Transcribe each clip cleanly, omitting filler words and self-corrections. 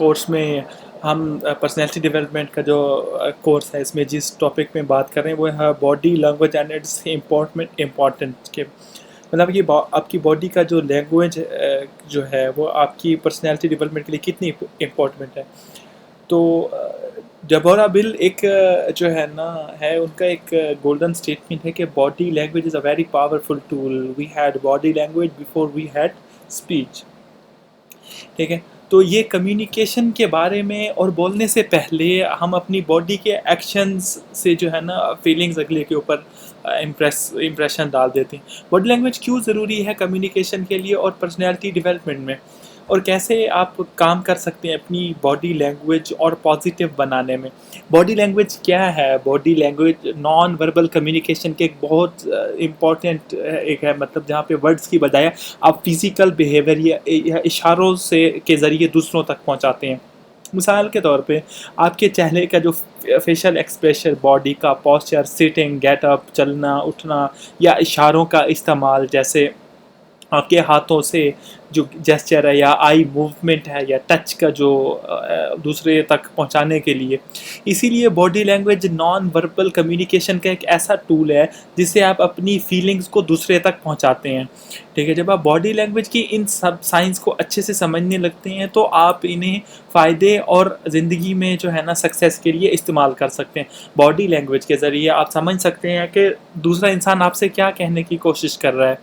Course में हम personality development का जो कोर्स है, इसमें जिस टॉपिक में बात कर रहे हैं वो है body language and it's important के मतलब कि आपकी बॉडी का जो लैंग्वेज जो है वो आपकी पर्सनैलिटी डेवलपमेंट के लिए कितनी इम्पोर्टेंट है। तो डेबोरा बिल एक जो है ना है उनका एक गोल्डन स्टेटमेंट है कि body language is a very powerful tool, we had body language before we had speech. ठीक है, तो ये कम्युनिकेशन के बारे में और बोलने से पहले हम अपनी बॉडी के एक्शंस से जो है ना फीलिंग्स अगले के ऊपर इम्प्रेशन डाल देते हैं। बॉडी लैंग्वेज क्यों ज़रूरी है कम्युनिकेशन के लिए और पर्सनैलिटी डेवलपमेंट में, और कैसे आप काम कर सकते हैं अपनी बॉडी लैंग्वेज और पॉजिटिव बनाने में। बॉडी लैंग्वेज क्या है? Body language non verbal communication के एक बहुत इम्पॉर्टेंट एक है, मतलब जहाँ पे वर्ड्स की बजाय आप फिज़िकल बिहेवियर या इशारों से के ज़रिए दूसरों तक पहुँचाते हैं। मिसाल के तौर पे आपके चेहरे का जो फेशियल एक्सप्रेशन, बॉडी का पोस्चर, सिटिंग, गेट अप, चलना उठना या इशारों का इस्तेमाल, जैसे आपके हाथों से जो जेस्चर है या आई मूवमेंट है या टच का जो दूसरे तक पहुंचाने के लिए। इसीलिए body language non verbal communication का एक ऐसा टूल है जिससे आप अपनी फीलिंग्स को दूसरे तक पहुंचाते हैं। ठीक है, जब आप बॉडी लैंग्वेज की इन सब साइंस को अच्छे से समझने लगते हैं तो आप इन्हें फ़ायदे और ज़िंदगी में जो है ना सक्सेस के लिए इस्तेमाल कर सकते हैं। बॉडी लैंग्वेज के ज़रिए आप समझ सकते हैं कि दूसरा इंसान आपसे क्या कहने की कोशिश कर रहा है,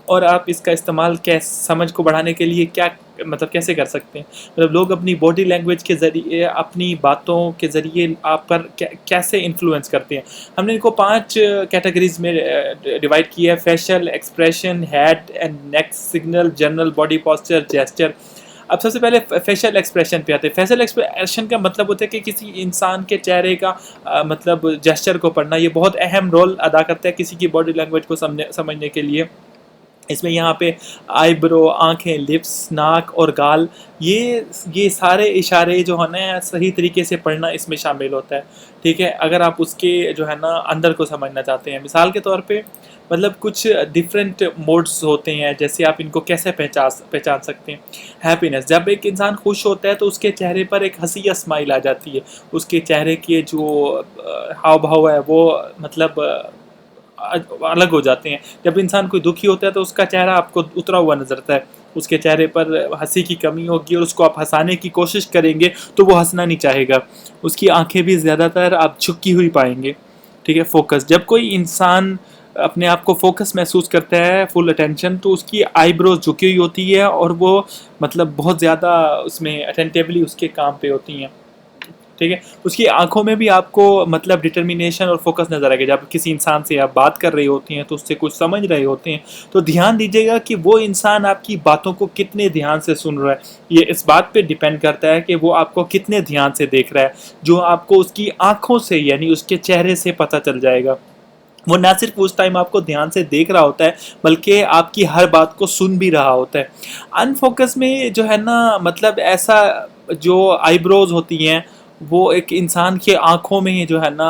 और आप इसका इस्तेमाल समझ को बढ़ाने के लिए क्या मतलब कैसे कर सकते हैं। मतलब लोग अपनी बॉडी लैंग्वेज के ज़रिए, अपनी बातों के ज़रिए आप पर कैसे इन्फ्लुएंस करते हैं। हमने इनको 5 कैटेगरीज में डिवाइड किया है: facial expression, head and neck signal, general body posture, gesture. अब सबसे पहले फेशियल एक्सप्रेशन पे आते हैं। फेशियल एक्सप्रेशन का मतलब होता है कि किसी इंसान के चेहरे का मतलब जेस्चर को पढ़ना। ये बहुत अहम रोल अदा करता है किसी की बॉडी लैंग्वेज को समझने के लिए। इसमें यहाँ पे आईब्रो, आँखें, लिप्स, नाक और गाल, ये सारे इशारे जो है ना सही तरीके से पढ़ना इसमें शामिल होता है। ठीक है, अगर आप उसके जो है ना अंदर को समझना चाहते हैं। मिसाल के तौर पे मतलब कुछ डिफरेंट मोड्स होते हैं, जैसे आप इनको कैसे पहचान सकते हैं। हैप्पीनेस, जब एक इंसान खुश होता है तो उसके चेहरे पर एक हंसी या स्माइल आ जाती है। उसके चेहरे के जो हाव भाव है वो मतलब अलग हो जाते हैं। जब इंसान कोई दुखी होता है तो उसका चेहरा आपको उतरा हुआ नजर आता है, उसके चेहरे पर हंसी की कमी होगी और उसको आप हंसाने की कोशिश करेंगे तो वो हंसना नहीं चाहेगा। उसकी आंखें भी ज़्यादातर आप झुकी हुई पाएंगे। ठीक है, फोकस, जब कोई इंसान अपने आप को फोकस महसूस करता है, फुल अटेंशन, तो उसकी आईब्रोज झुकी हुई होती है और वो मतलब बहुत ज़्यादा उसमें अटेंटिवली उसके काम पे होती हैं। ठीक है, उसकी आंखों में भी आपको मतलब डिटर्मिनेशन और फोकस नजर आएगा। जब किसी इंसान से आप बात कर रही होती हैं तो उससे कुछ समझ रहे होते हैं तो ध्यान दीजिएगा कि वो इंसान आपकी बातों को कितने ध्यान से सुन रहा है। ये इस बात पे डिपेंड करता है कि वो आपको कितने ध्यान से देख रहा है, जो आपको उसकी आंखों से यानी उसके चेहरे से पता चल जाएगा। वो ना सिर्फ उस टाइम आपको ध्यान से देख रहा होता है बल्कि आपकी हर बात को सुन भी रहा होता है। अनफोकस में जो है ना मतलब ऐसा जो आईब्रोज होती हैं वो एक इंसान के आंखों में ही जो है ना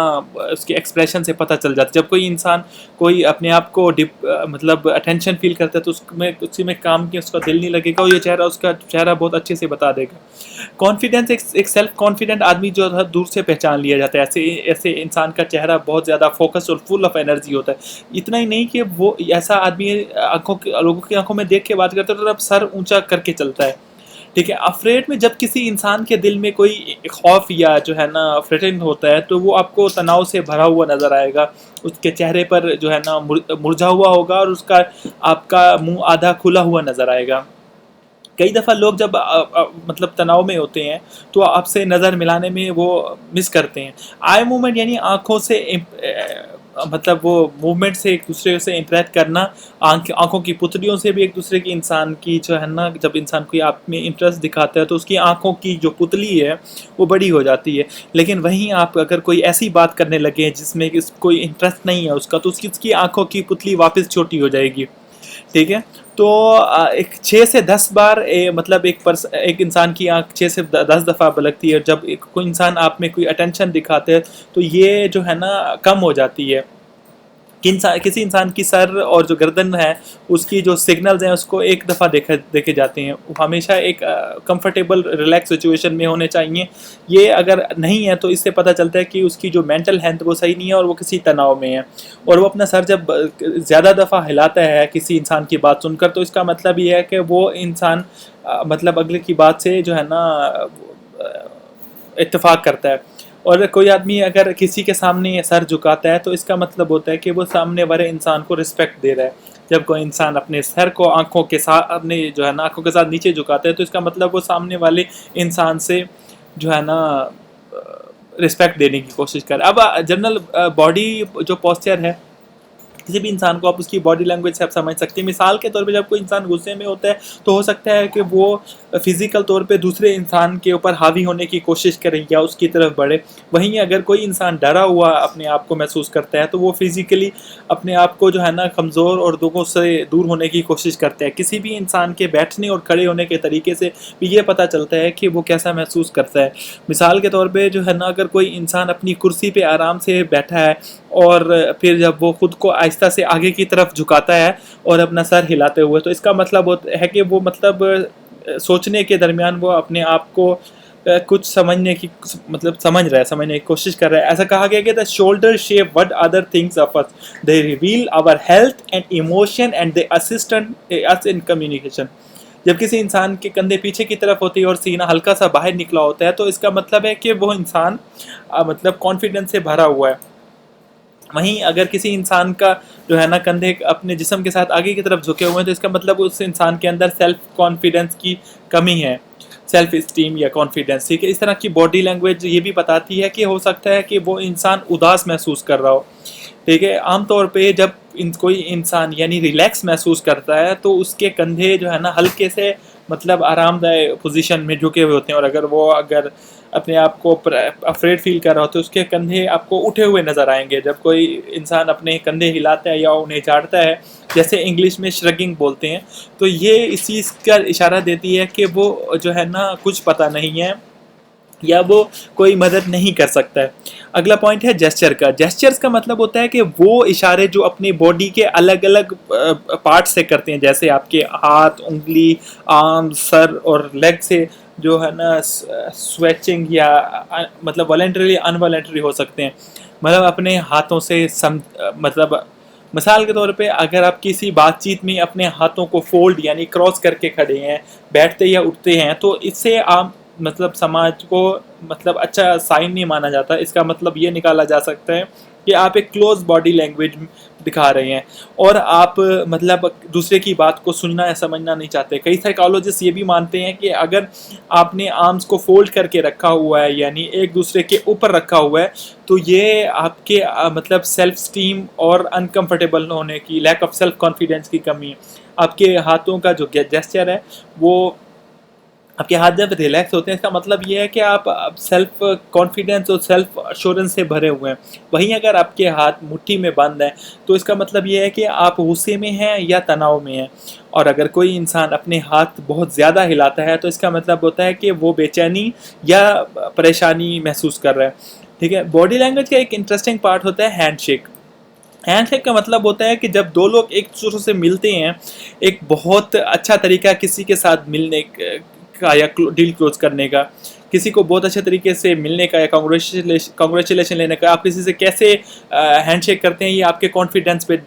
उसके एक्सप्रेशन से पता चल जाता है। जब कोई इंसान कोई अपने आप को मतलब अटेंशन फील करता है तो उसमें उसी में काम किया उसका दिल नहीं लगेगा और ये चेहरा उसका चेहरा बहुत अच्छे से बता देगा। कॉन्फिडेंस, एक सेल्फ कॉन्फिडेंट आदमी जो है दूर से पहचान लिया जाता है। ऐसे ऐसे इंसान का चेहरा बहुत ज़्यादा फोकस और फुल ऑफ एनर्जी होता है। इतना ही नहीं कि वो ऐसा आदमी लोगों की आंखों में देख के बात करता है तो अब सर ऊंचा करके चलता है। ठीक है, अफ्रेड में जब किसी इंसान के दिल में कोई खौफ या जो है ना फ्रेटेंड होता है तो वो आपको तनाव से भरा हुआ नज़र आएगा। उसके चेहरे पर जो है ना मुरझा हुआ होगा और उसका आपका मुंह आधा खुला हुआ नज़र आएगा। कई दफ़ा लोग जब मतलब तनाव में होते हैं तो आपसे नज़र मिलाने में वो मिस करते हैं। आई मूवमेंट यानी आँखों से मतलब वो मूवमेंट से एक दूसरे से इंटरेक्ट करना, आँखों की पुतलियों से भी एक दूसरे की इंसान की जो है ना, जब इंसान कोई आप में इंटरेस्ट दिखाता है तो उसकी आँखों की जो पुतली है वो बड़ी हो जाती है। लेकिन वहीं आप अगर कोई ऐसी बात करने लगे जिसमें कोई इंटरेस्ट नहीं है उसका, तो उसकी आँखों की पुतली वापस छोटी हो जाएगी। ठीक है, तो एक 6 से 10 बार मतलब एक इंसान की आंख 6 से 10 दफ़ा बलकती है। जब कोई इंसान आप में कोई अटेंशन दिखाते हैं तो ये जो है ना कम हो जाती है। किसी इंसान की सर और जो गर्दन है उसकी जो सिग्नल्स हैं उसको एक दफ़ा देखे जाते हैं। वो हमेशा एक कंफर्टेबल रिलैक्स सिचुएशन में होने चाहिए। ये अगर नहीं है तो इससे पता चलता है कि उसकी जो मेंटल हेल्थ वो सही नहीं है और वो किसी तनाव में है। और वो अपना सर जब ज़्यादा दफ़ा हिलाता है किसी इंसान की बात सुनकर, तो इसका मतलब ये है कि वो इंसान मतलब अगले की बात से जो है ना इत्तेफाक करता है। और कोई आदमी अगर किसी के सामने सर झुकाता है तो इसका मतलब होता है कि वो सामने वाले इंसान को रिस्पेक्ट दे रहा है। जब कोई इंसान अपने सर को आंखों के साथ अपने जो है ना आंखों के साथ नीचे झुकाता है तो इसका मतलब वो सामने वाले इंसान से जो है ना रिस्पेक्ट देने की कोशिश कर। अब जनरल बॉडी जो पोस्चर है किसी भी इंसान को आप उसकी बॉडी लैंग्वेज से आप समझ सकते हैं। मिसाल के तौर पे जब कोई इंसान गुस्से में होता है तो हो सकता है कि वो फिजिकल तौर पे दूसरे इंसान के ऊपर हावी होने की कोशिश करे या उसकी तरफ बढ़े। वहीं अगर कोई इंसान डरा हुआ अपने आप को महसूस करता है तो वो फिजिकली अपने आप को जो है ना कमज़ोर और लोगों से दूर होने की कोशिश करता है। किसी भी इंसान के बैठने और खड़े होने के तरीके से भी ये पता चलता है कि वो कैसा महसूस करता है। मिसाल के तौर पर जो है ना अगर कोई इंसान अपनी कुर्सी पर आराम से बैठा है और फिर जब वो खुद को आहिस्ता से आगे की तरफ झुकाता है और अपना सर हिलाते हुए, तो इसका मतलब है कि वो मतलब सोचने के दरमियान वो अपने आप को कुछ समझने की मतलब समझने की कोशिश कर रहा है। ऐसा कहा गया कि the shoulder shape what other things of us, they reveal our health and emotion and they assist us in communication. जब किसी इंसान के कंधे पीछे की तरफ होती है और सीना हल्का सा बाहर निकला होता है तो इसका मतलब है कि वो इंसान मतलब कॉन्फिडेंस से भरा हुआ है। वहीं अगर किसी इंसान का जो है ना कंधे अपने जिस्म के साथ आगे की तरफ झुके हुए हैं तो इसका मतलब उस इंसान के अंदर सेल्फ कॉन्फिडेंस की कमी है, सेल्फ इस्टीम या कॉन्फिडेंस। ठीक है, इस तरह की बॉडी लैंग्वेज ये भी बताती है कि हो सकता है कि वो इंसान उदास महसूस कर रहा हो। ठीक है, आमतौर पे जब कोई इंसान यानी रिलैक्स महसूस करता है तो उसके कंधे जो है ना हल्के से मतलब आरामदायक पोजीशन में झुके हुए होते हैं। और अगर अपने आप को अफ्रेड फील कर रहा हो तो उसके कंधे आपको उठे हुए नज़र आएंगे। जब कोई इंसान अपने कंधे हिलाता है या उन्हें झाड़ता है, जैसे इंग्लिश में श्रगिंग बोलते हैं, तो ये इस चीज़ का इशारा देती है कि वो जो है ना कुछ पता नहीं है या वो कोई मदद नहीं कर सकता है। अगला पॉइंट है जेस्चर का। जेस्चर्स का मतलब होता है कि वो इशारे जो अपने बॉडी के अलग अलग पार्ट से करते हैं, जैसे आपके हाथ, उंगली, आर्म, सर और लेग से जो है ना स्वेचिंग या मतलब वॉलेंटरी अनवॉलेंटरी हो सकते हैं। मतलब अपने हाथों से मतलब मिसाल के तौर पे अगर आप किसी बातचीत में अपने हाथों को फोल्ड यानी क्रॉस करके खड़े हैं, बैठते या उठते हैं, तो इससे आप मतलब समाज को मतलब अच्छा साइन नहीं माना जाता। इसका मतलब ये निकाला जा सकता है कि आप एक क्लोज बॉडी लैंग्वेज दिखा रहे हैं और आप मतलब दूसरे की बात को सुनना या समझना नहीं चाहते। कई साइकोलॉजिस्ट ये भी मानते हैं कि अगर आपने आर्म्स को फोल्ड करके रखा हुआ है यानी एक दूसरे के ऊपर रखा हुआ है तो ये आपके मतलब सेल्फ स्टीम और अनकंफर्टेबल होने की, लैक ऑफ सेल्फ कॉन्फिडेंस की कमी है। आपके हाथों का जो जेस्चर है वो आपके हाथ जब रिलैक्स होते हैं इसका मतलब ये है कि आप सेल्फ कॉन्फिडेंस और सेल्फ अश्योरेंस से भरे हुए हैं। वहीं अगर आपके हाथ मुट्ठी में बंद हैं तो इसका मतलब ये है कि आप गुस्से में हैं या तनाव में हैं। और अगर कोई इंसान अपने हाथ बहुत ज़्यादा हिलाता है तो इसका मतलब होता है कि वो बेचैनी या परेशानी महसूस कर रहा है। ठीक है, बॉडी लैंग्वेज का एक इंटरेस्टिंग पार्ट होता है हैंडशेक। हैंडशेक का मतलब होता है कि जब दो लोग एक दूसरे से मिलते हैं, एक बहुत अच्छा तरीका किसी के साथ मिलने का या डील क्लोज करने का, किसी को बहुत अच्छे तरीके से मिलने का या कांग्रेचुलेशन लेने का, आप किसी से कैसे हैंडशेक करते हैं ये आपके कॉन्फिडेंस पे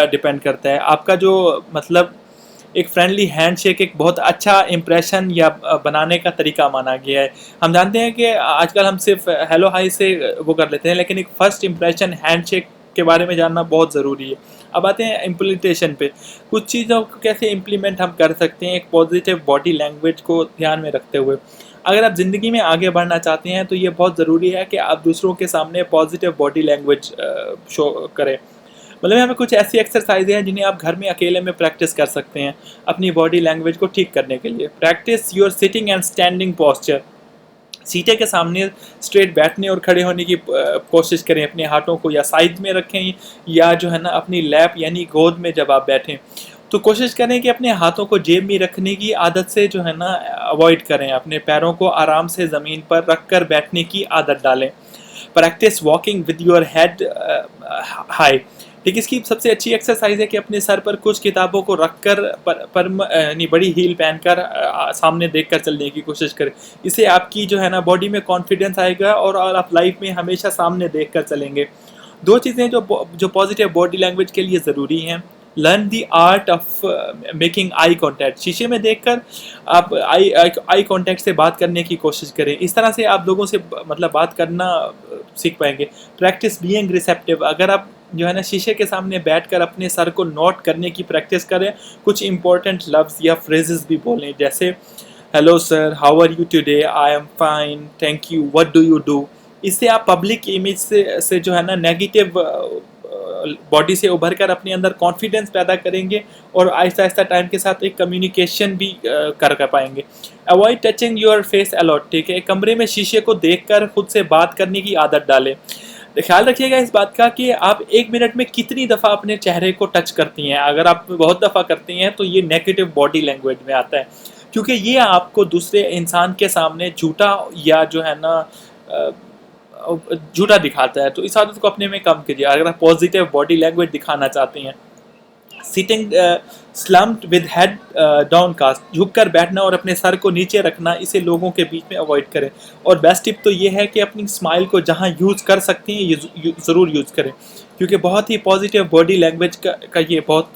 डिपेंड करता है। आपका जो मतलब एक फ्रेंडली हैंडशेक एक बहुत अच्छा इंप्रेशन या बनाने का तरीका माना गया है। हम जानते हैं कि आजकल हम सिर्फ हेलो हाई से वो कर लेते हैं, लेकिन एक फ़र्स्ट इंप्रेशन हैंडशेक के बारे में जानना बहुत ज़रूरी है। अब आते हैं इम्प्लीमेंटेशन पे। कुछ चीज़ों को कैसे इम्प्लीमेंट हम कर सकते हैं एक पॉजिटिव बॉडी लैंग्वेज को ध्यान में रखते हुए। अगर आप ज़िंदगी में आगे बढ़ना चाहते हैं तो ये बहुत ज़रूरी है कि आप दूसरों के सामने पॉजिटिव बॉडी लैंग्वेज शो करें। मतलब यहाँ पे कुछ ऐसी एक्सरसाइजें हैं जिन्हें आप घर में अकेले में प्रैक्टिस कर सकते हैं अपनी बॉडी लैंग्वेज को ठीक करने के लिए। Practice your sitting and standing posture. सीटे के सामने स्ट्रेट बैठने और खड़े होने की कोशिश करें। अपने हाथों को या साइड में रखें या जो है ना अपनी लैप यानी गोद में जब आप बैठें तो कोशिश करें कि अपने हाथों को जेब में रखने की आदत से जो है ना अवॉइड करें। अपने पैरों को आराम से ज़मीन पर रख कर बैठने की आदत डालें। Practice walking with your head high. ठीक है, इसकी सबसे अच्छी एक्सरसाइज है कि अपने सर पर कुछ किताबों को रखकर नहीं बड़ी हील पहनकर सामने देखकर चलने की कोशिश करें। इससे आपकी जो है ना बॉडी में कॉन्फिडेंस आएगा और आप लाइफ में हमेशा सामने देखकर चलेंगे। दो चीज़ें जो पॉजिटिव बॉडी लैंग्वेज के लिए ज़रूरी हैं। Learn the art of making eye contact. शीशे में देखकर आप आई कॉन्टैक्ट से बात करने की कोशिश करें। इस तरह से आप लोगों से मतलब बात करना सीख पाएंगे। Practice being receptive. अगर आप जो है ना शीशे के सामने बैठकर अपने सर को नोट करने की प्रैक्टिस करें, कुछ इंपॉर्टेंट लफ्ज़ या फ्रेजेस भी बोलें, जैसे hello sir, how are you today, I am fine, thank you, what do you do. इससे आप पब्लिक इमेज से जो है ना नेगेटिव बॉडी से उभर कर अपने अंदर कॉन्फिडेंस पैदा करेंगे और आहिस्ता आहिस्ता टाइम के साथ एक कम्युनिकेशन भी कर पाएंगे। Avoid touching your face a lot. ठीक है, कमरे में शीशे को देखकर खुद से बात करने की आदत डालें। ख्याल रखिएगा इस बात का कि आप 1 मिनट में कितनी दफ़ा अपने चेहरे को टच करती हैं। अगर आप बहुत दफ़ा करती हैं तो ये नेगेटिव बॉडी लैंग्वेज में आता है, क्योंकि ये आपको दूसरे इंसान के सामने झूठा या जो है ना झूठा दिखाता है। तो इस आदत को अपने में कम कीजिए अगर आप पॉजिटिव बॉडी लैंग्वेज दिखाना चाहते हैं। Sitting slumped with head downcast. झुक कर बैठना और अपने सर को नीचे रखना, इसे लोगों के बीच में अवॉइड करें। और बेस्ट टिप तो ये है कि अपनी स्माइल को जहाँ यूज़ कर सकती हैं ये ज़रूर यूज़ करें, क्योंकि बहुत ही पॉजिटिव बॉडी लैंग्वेज का ये बहुत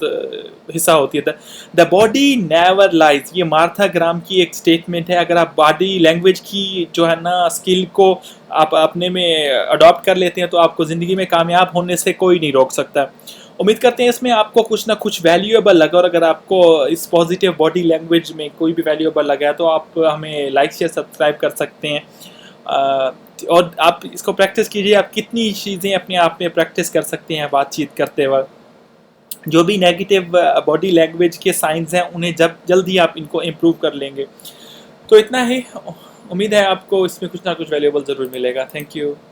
हिस्सा होती है। द बॉडी नेवर लाइज, ये मार्था ग्राम की एक स्टेटमेंट है। अगर आप बॉडी लैंग्वेज की जो है ना स्किल को आप अपने में अडॉप्ट कर लेते हैं तो आपको ज़िंदगी में कामयाब होने से कोई नहीं रोक सकता। उम्मीद करते हैं इसमें आपको कुछ ना कुछ वैल्यूएबल लगा, और अगर आपको इस पॉजिटिव बॉडी लैंग्वेज में कोई भी वैल्यूएबल लगा है तो आप हमें लाइक शेयर सब्सक्राइब कर सकते हैं। और आप इसको प्रैक्टिस कीजिए। आप कितनी चीज़ें अपने आप में प्रैक्टिस कर सकते हैं बातचीत करते वक्त। जो भी नेगेटिव बॉडी लैंग्वेज के साइंस हैं उन्हें जल्द ही आप इनको इम्प्रूव कर लेंगे। तो इतना ही, उम्मीद है आपको इसमें कुछ ना कुछ वैल्यूएबल ज़रूर मिलेगा। Thank you.